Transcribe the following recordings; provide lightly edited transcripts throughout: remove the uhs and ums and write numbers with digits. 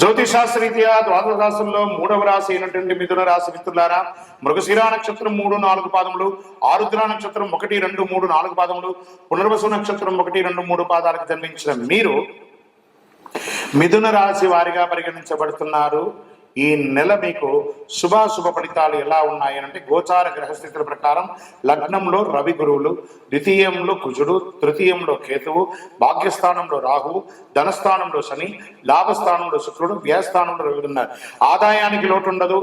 జ్యోతిషాస్త్రరీత్యా ద్వాదశ రాశుల్లో 3వ రాశి అయినటువంటి మిథున రాశి మిత్రులారా, మృగశిర నక్షత్రం 3, 4 పాదములు, ఆరుద్ర నక్షత్రం 1, 2, 3, 4 పాదములు, పునర్వసు నక్షత్రం 1, 2, 3 పాదాలకు జన్మించిన మీరు మిథున రాశి వారిగా పరిగణించబడుతున్నారు. ఈ నెల మీకు శుభాశుభ ఫలితాలు ఎలా ఉన్నాయి అంటే, గోచార గ్రహస్థితుల ప్రకారం లగ్నంలో రవి గురువులు, ద్వితీయంలో కుజుడు, తృతీయంలో కేతువు, భాగ్యస్థానంలో రాహువు, ధనస్థానంలో శని, లాభస్థానంలో శుక్రుడు, వ్యయస్థానంలో రవి ఉన్నారు. ఆదాయానికి లోటు ఉండదు.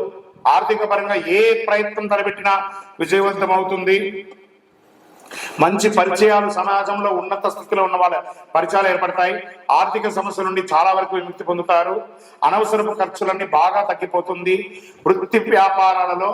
ఆర్థిక పరంగా ఏ ప్రయత్నం తలపెట్టినా విజయవంతం అవుతుంది. మంచి పరిచయాలు, సమాజంలో ఉన్నత స్థితిలో ఉన్న వాళ్ళ పరిచయాలు ఏర్పడతాయి. ఆర్థిక సమస్యల నుండి చాలా వరకు విముక్తి పొందుతారు. అనవసరపు ఖర్చులన్నీ బాగా తగ్గిపోతుంది. వృత్తి వ్యాపారాలలో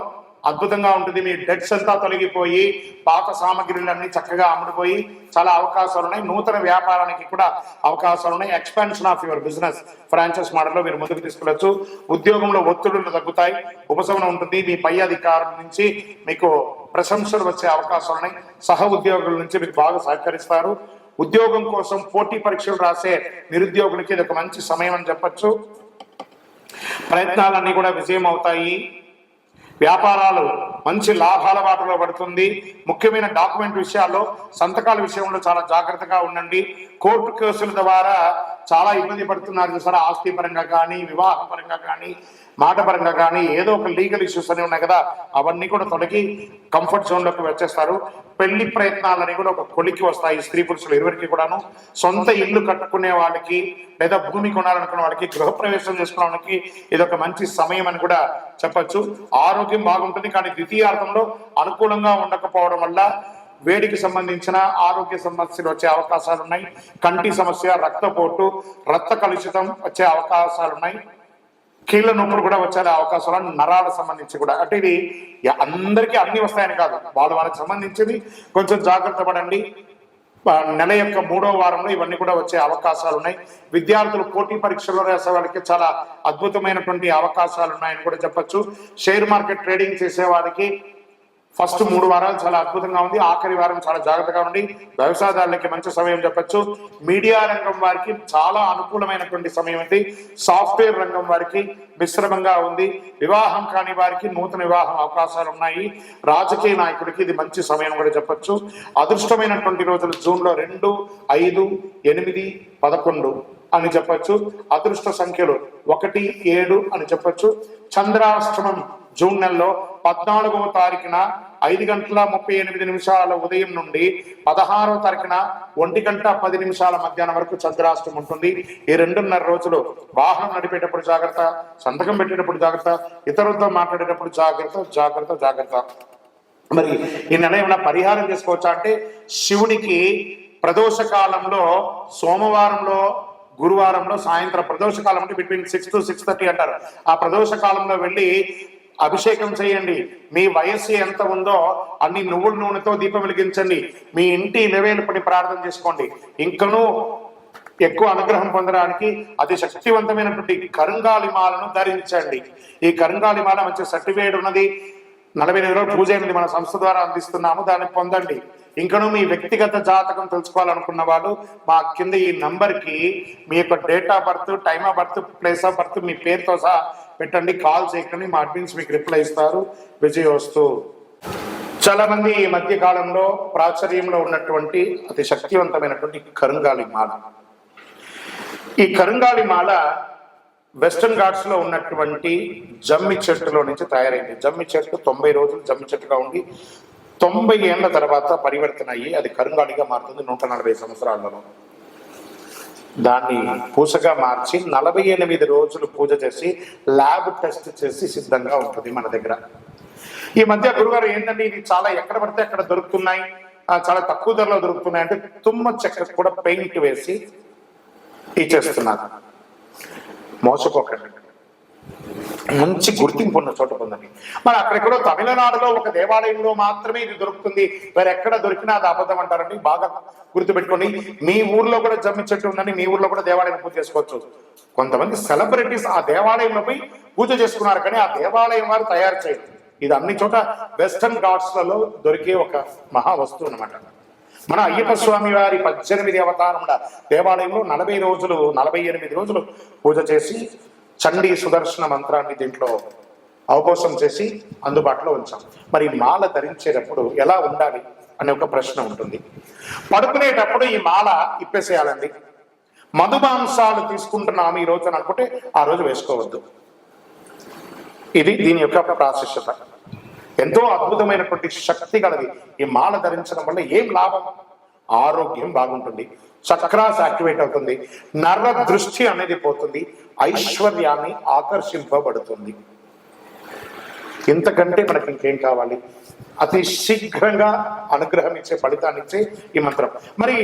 అద్భుతంగా ఉంటుంది. మీ డెట్స్ అంతా తొలగిపోయి పాత సామగ్రిలన్నీ చక్కగా అమ్ముడుపోయి చాలా అవకాశాలు ఉన్నాయి. నూతన వ్యాపారానికి కూడా అవకాశాలు ఉన్నాయి. Expansion of your business franchise మోడల్లో మీరు ముందుకు తీసుకెళ్లొచ్చు. ఉద్యోగంలో ఒత్తిడులు తగ్గుతాయి, ఉపశమనం ఉంటుంది. మీ పై అధికారుల నుంచి మీకు ప్రశంసలు వచ్చే అవకాశాలు ఉన్నాయి. సహ ఉద్యోగుల నుంచి మీకు బాగా సహకరిస్తారు. ఉద్యోగం కోసం పోటీ పరీక్షలు రాసే నిరుద్యోగులకి ఇది ఒక మంచి సమయం అని చెప్పచ్చు. ప్రయత్నాలన్నీ కూడా విజయం అవుతాయి. వ్యాపారాలు మంచి లాభాల బాటలో పడుతుంది. ముఖ్యమైన డాక్యుమెంట్ విషయాల్లో, సంతకాల విషయంలో చాలా జాగ్రత్తగా ఉండండి. కోర్టు కేసుల ద్వారా చాలా ఇబ్బంది పడుతున్నారు చూసారా, ఆస్తి పరంగా కానీ, వివాహ పరంగా కానీ, మాట పరంగా కానీ, ఏదో ఒక లీగల్ ఇష్యూస్ అని ఉన్నాయి కదా, అవన్నీ కూడా తొలగి కంఫర్ట్ జోన్లోకి వచ్చేస్తారు. పెళ్లి ప్రయత్నాలని కూడా ఒక కొలికి వస్తాయి. స్త్రీ పురుషులు ఇరువురికి కూడాను. సొంత ఇల్లు కట్టుకునే వాళ్ళకి, లేదా భూమి కొనాలనుకునే వాళ్ళకి, గృహప్రవేశం చేసుకునే వాళ్ళకి ఇది ఒక మంచి సమయం అని కూడా చెప్పచ్చు. ఆరోగ్యం బాగుంటుంది, కానీ ద్వితీయార్థంలో అనుకూలంగా ఉండకపోవడం వల్ల వేడికి సంబంధించిన ఆరోగ్య సమస్యలు వచ్చే అవకాశాలు ఉన్నాయి. కంటి సమస్య, రక్తపోటు, రక్త కలుషితం వచ్చే అవకాశాలు ఉన్నాయి. కీళ్ళ నొప్పులు కూడా వచ్చే అవకాశాలు, నరాలకు సంబంధించి కూడా. అంటే ఇది అందరికీ అన్ని వస్తాయని కాదు, వాళ్ళకి సంబంధించింది కొంచెం జాగ్రత్త పడండి. నెల యొక్క 3వ వారంలో ఇవన్నీ కూడా వచ్చే అవకాశాలు ఉన్నాయి. విద్యార్థులు పోటీ పరీక్షల్లో రాసే వాళ్ళకి చాలా అద్భుతమైనటువంటి అవకాశాలు ఉన్నాయని కూడా చెప్పచ్చు. షేర్ మార్కెట్ ట్రేడింగ్ చేసే వాళ్ళకి ఫస్ట్ 3 వారాలు చాలా అద్భుతంగా ఉంది. ఆఖరి వారం చాలా జాగ్రత్తగా ఉండి. వ్యవసాయదారులకి మంచి సమయం చెప్పచ్చు. మీడియా రంగం వారికి చాలా అనుకూలమైనటువంటి సమయం ఉంది. సాఫ్ట్వేర్ రంగం వారికి మిశ్రమంగా ఉంది. వివాహం కాని వారికి నూతన వివాహం అవకాశాలు ఉన్నాయి. రాజకీయ నాయకుడికి ఇది మంచి సమయం కూడా చెప్పచ్చు. అదృష్టమైనటువంటి రోజులు జూన్లో 2, 5, 8, 11 అని చెప్పచ్చు. అదృష్ట సంఖ్యలు 1, 7 అని చెప్పచ్చు. చంద్రాష్టమం జూన్ నెలలో 14వ తారీఖున 5:38 ఉదయం నుండి 16వ తారీఖున 1:10 మధ్యాహ్నం వరకు చంద్రాష్టమం ఉంటుంది. ఈ 2.5 రోజులు వాహనం నడిపేటప్పుడు జాగ్రత్త, సంతకం పెట్టేటప్పుడు జాగ్రత్త, ఇతరులతో మాట్లాడేటప్పుడు జాగ్రత్త జాగ్రత్త జాగ్రత్త. మరి ఈ నెల ఏమైనా పరిహారం చేసుకోవచ్చా అంటే, శివునికి ప్రదోష కాలంలో, సోమవారంలో, గురువారంలో సాయంత్రం ప్రదోష కాలం అంటే బిట్వీన్ 6 to 6:30 అంటారు. ఆ ప్రదోష కాలంలో వెళ్ళి అభిషేకం చేయండి. మీ వయస్సు ఎంత ఉందో అన్ని నువ్వుల నూనెతో దీపం వెలిగించండి. మీ ఇంటి ఇలవేలుపడి ప్రార్థన చేసుకోండి. ఇంకనూ ఎక్కువ అనుగ్రహం పొందడానికి అతి శక్తివంతమైనటువంటి కరుంగాలి మాలను ధరించండి. ఈ కరుంగాలి మాల మంచి సర్టిఫికేట్ ఉన్నది. 45 రోజులు పూజ అయినది మన సంస్థ ద్వారా అందిస్తున్నాము, దాన్ని పొందండి. ఇంకనూ మీ వ్యక్తిగత జాతకం తెలుసుకోవాలనుకున్న వాళ్ళు మా కింద ఈ నంబర్కి మీ యొక్క date of birth, time of birth, place of birth, మీ పేరుతో సహా పెట్టండి. కాల్ చేయకండి, మా అడ్మిన్స్ మీకు రిప్లై ఇస్తారు. విజయోస్తు. చాలా మంది ఈ మధ్య కాలంలో ప్రాచుర్యంలో ఉన్నటువంటి అతి శక్తివంతమైనటువంటి కరుంగాలి మాల. ఈ కరుంగాలి మాల వెస్టర్న్ ఘాట్స్ లో ఉన్నటువంటి జమ్మి చెట్టులో నుంచి తయారైంది. జమ్మి చెట్టు 90 రోజులు జమ్మి చెట్టుగా ఉండి 90 ఏళ్ల తర్వాత పరివర్తన అయ్యి అది కరుంగాలిగా మారుతుంది 140 సంవత్సరాలలో. దాన్ని పూసగా మార్చి 48 రోజులు పూజ చేసి ల్యాబ్ టెస్ట్ చేసి సిద్ధంగా ఉంటుంది మన దగ్గర. ఈ మధ్య గురుగారు ఏంటంటే, ఇది చాలా ఎక్కడ పడితే అక్కడ దొరుకుతున్నాయి, చాలా తక్కువ ధరలో దొరుకుతున్నాయి అంటే, తుమ్మ చెక్క కూడా పెయింట్ వేసి ఇచ్చేస్తున్నారు. మోసపోకండి, మంచి గుర్తింపు ఉన్న చోట పొందండి. మరి అక్కడెక్కడో తమిళనాడులో ఒక దేవాలయంలో మాత్రమే ఇది దొరుకుతుంది, వేరే ఎక్కడ దొరికినా అది అబద్ధం అంటారండి. బాగా గుర్తుపెట్టుకోండి. మీ ఊర్లో కూడా జమ్మి చెట్టు ఉందని మీ ఊర్లో కూడా దేవాలయం పూజ చేసుకోవచ్చు. కొంతమంది సెలబ్రిటీస్ ఆ దేవాలయంలో పోయి పూజ చేసుకున్నారు, కానీ ఆ దేవాలయం వారు తయారు చేయరు. ఇది అన్ని చోట వెస్టర్న్ ఘాట్స్లలో దొరికే ఒక మహా వస్తువు అన్నమాట. మన అయ్యప్ప స్వామి వారి 18 అవతారముల దేవాలయంలో 48 రోజులు పూజ చేసి చండీ సుదర్శన మంత్రాన్ని దీంట్లో అవపోసం చేసి అందుబాటులో ఉంచాం. మరి మాల ధరించేటప్పుడు ఎలా ఉండాలి అనే ఒక ప్రశ్న ఉంటుంది. పడుకునేటప్పుడు ఈ మాల ఇప్పేసేయాలండి. మధుమాంసాలు తీసుకుంటున్నాము ఈ రోజు అని అనుకుంటే ఆ రోజు వేసుకోవద్దు. ఇది దీని యొక్క ప్రాశస్యత. ఎంతో అద్భుతమైనటువంటి శక్తి గలది ఈ మాల ధరించడం వల్ల. ఏం లాభం? ఆరోగ్యం బాగుంటుంది, చక్రాస్ యాక్టివేట్ అవుతుంది, నర దృష్టి అనేది పోతుంది, ఐశ్వర్యాన్ని ఆకర్షింపబడుతుంది. ఇంతకంటే మనకి ఇంకేం కావాలి? అతి శీఘ్రంగా అనుగ్రహం ఇచ్చే, ఫలితాన్ని ఇచ్చే ఈ మంత్రం. మరి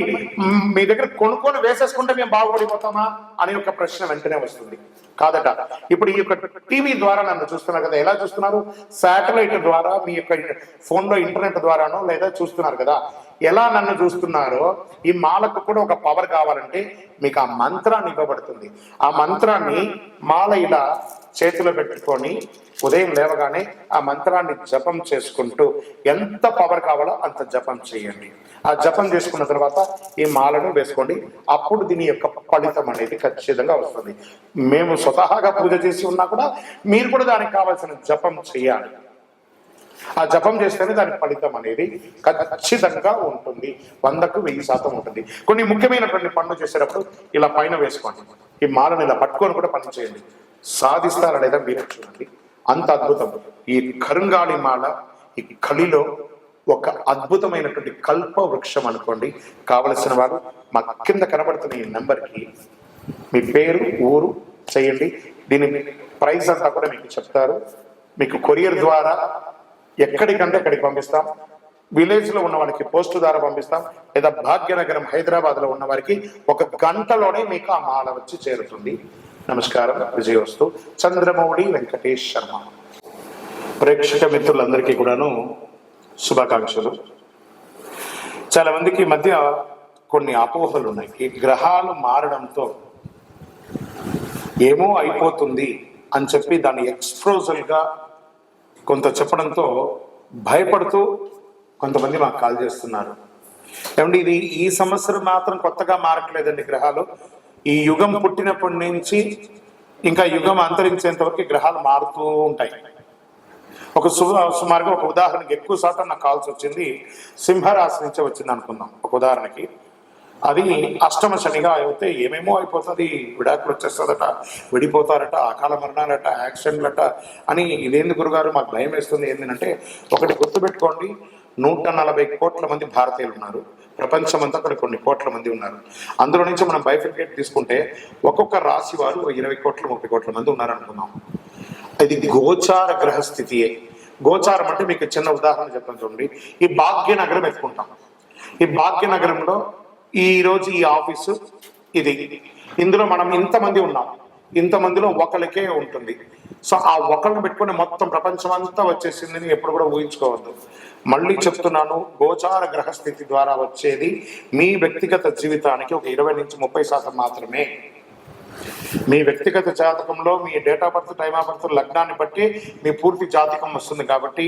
మీ దగ్గర కొనుక్కొని వేసేసుకుంటే మేము బాగుపడిపోతామా అనే ఒక ప్రశ్న వెంటనే వస్తుంది. కాదట. ఇప్పుడు ఈ యొక్క టీవీ ద్వారా నన్ను చూస్తున్నారు కదా, ఎలా చూస్తున్నారు? శాటిలైట్ ద్వారా, మీ యొక్క ఫోన్లో ఇంటర్నెట్ ద్వారానో లేదా చూస్తున్నారు కదా. ఎలా నన్ను చూస్తున్నారో ఈ మాలకు కూడా ఒక పవర్ కావాలంటే మీకు ఆ మంత్రాన్ని ఇవ్వబడుతుంది. ఆ మంత్రాన్ని మాల ఇలా చేతిలో పెట్టుకొని ఉదయం లేవగానే ఆ మంత్రాన్ని జపం చేసుకుంటూ ఎంత పవర్ కావాలో అంత జపం చేయండి. ఆ జపం చేసుకున్న తర్వాత ఈ మాలను వేసుకోండి. అప్పుడు దీని యొక్క ఫలితం అనేది ఖచ్చితంగా వస్తుంది. మేము స్వతహాగా పూజ చేసి ఉన్నా కూడా మీరు కూడా దానికి కావాల్సిన జపం చేయాలి. ఆ జపం చేస్తేనే దాని ఫలితం అనేది ఖచ్చితంగా ఉంటుంది. 100కు 1000% ఉంటుంది. కొన్ని ముఖ్యమైనటువంటి పనులు చేసేటప్పుడు ఇలా పైన వేసుకోండి. ఈ మాలను ఇలా పట్టుకొని కూడా పని చేయండి. సాధిస్తారా లేదా మీరు చూడండి. అంత అద్భుతం. ఈ కరుంగాళి మాల ఈ కలిలో ఒక అద్భుతమైనటువంటి కల్ప వృక్షం అనుకోండి. కావలసిన వారు మా కింద కనబడుతున్న ఈ నెంబర్కి మీ పేరు, ఊరు చేయండి. దీని ప్రైస్ అంతా కూడా మీకు చెప్తారు. మీకు కొరియర్ ద్వారా ఎక్కడికంటే అక్కడికి పంపిస్తాం. విలేజ్ లో ఉన్న వారికి పోస్టు ద్వారా పంపిస్తాం. లేదా భాగ్యనగరం హైదరాబాద్ లో ఉన్న వారికి 1 గంటలోనే మీకు ఆ మాల వచ్చి చేరుతుంది. నమస్కారం. విజయోస్తు. చంద్రమౌళి వెంకటేష్ శర్మ. ప్రేక్షక మిత్రులందరికీ కూడాను శుభాకాంక్షలు. చాలా మందికి ఈ మధ్య కొన్ని అపోహలు ఉన్నాయి. ఈ గ్రహాలు మారడంతో ఏమో అయిపోతుంది అని చెప్పి దాన్ని ఎక్స్ప్రోజల్ గా కొంత చెప్పడంతో భయపడుతూ కొంతమంది మాకు కాల్ చేస్తున్నారు. ఏమంటే ఇది ఈ సంవత్సరం మాత్రం కొత్తగా మారట్లేదండి గ్రహాలు. ఈ యుగం పుట్టినప్పటి నుంచి ఇంకా యుగం అంతరించేంత వరకు గ్రహాలు మారుతూ ఉంటాయి. సుమారుగా ఒక ఉదాహరణకి ఎక్కువ శాతం నాకు కాల్స్ వచ్చింది సింహరాశి నుంచే వచ్చింది అనుకుందాం. ఒక ఉదాహరణకి అది అష్టమ శనిగా అయితే ఏమేమో అయిపోతుంది, విడాకులు వచ్చేస్తుందట, విడిపోతారట, అకాల మరణాలట, యాక్సిడెంట్లట అని. ఇదేంది గురుగారు మాకు భయం వేస్తుంది ఏంటంటే, ఒకటి గుర్తుపెట్టుకోండి, 140 కోట్ల మంది భారతీయులు ఉన్నారు. ప్రపంచమంతా కొన్ని కోట్ల మంది ఉన్నారు. అందులో నుంచి మనం బైఫికేట్ తీసుకుంటే ఒక్కొక్క రాశి వారు 20 కోట్ల 30 కోట్ల మంది ఉన్నారు అనుకున్నాం. ఇది గోచార గ్రహ స్థితియే. గోచారం అంటే మీకు చిన్న ఉదాహరణ చెప్తాను చూడండి. ఈ భాగ్యనగరం ఎత్తుకుంటాం. ఈ భాగ్యనగరంలో ఈ రోజు ఈ ఆఫీసు ఇది, ఇందులో మనం ఇంతమంది ఉన్నాం. ఇంతమందిలో ఒకరికే ఉంటుంది. సో ఆ ఒకరిని పెట్టుకుని మొత్తం ప్రపంచం అంతా వచ్చేసిందని ఎప్పుడు కూడా ఊహించుకోవద్దు. మళ్ళీ చెప్తున్నాను, గోచార గ్రహస్థితి ద్వారా వచ్చేది మీ వ్యక్తిగత జీవితానికి ఒక 20 నుంచి 30% మాత్రమే. మీ వ్యక్తిగత జాతకంలో మీ date of birth, time of birth, లగ్నాన్ని బట్టి మీ పూర్తి జాతకం వస్తుంది. కాబట్టి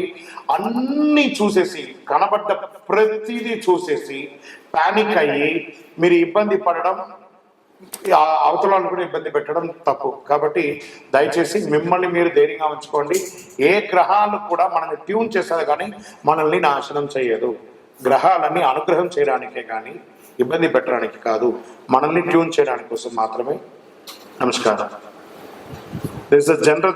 అన్ని చూసేసి, కనబడ్డ ప్రతిదీ చూసేసి పానిక్ అయ్యి మీరు ఇబ్బంది పడడం, అవతలను కూడా ఇబ్బంది పెట్టడం తప్పు. కాబట్టి దయచేసి మిమ్మల్ని మీరు ధైర్యంగా ఉంచుకోండి. ఏ గ్రహాలు కూడా మనల్ని ట్యూన్ చేసేది కానీ మనల్ని నాశనం చేయదు. గ్రహాలన్నీ అనుగ్రహం చేయడానికే కానీ ఇబ్బంది పెట్టడానికి కాదు, మనల్ని ట్యూన్ చేయడానికి కోసం మాత్రమే. నమస్కారం. There is a general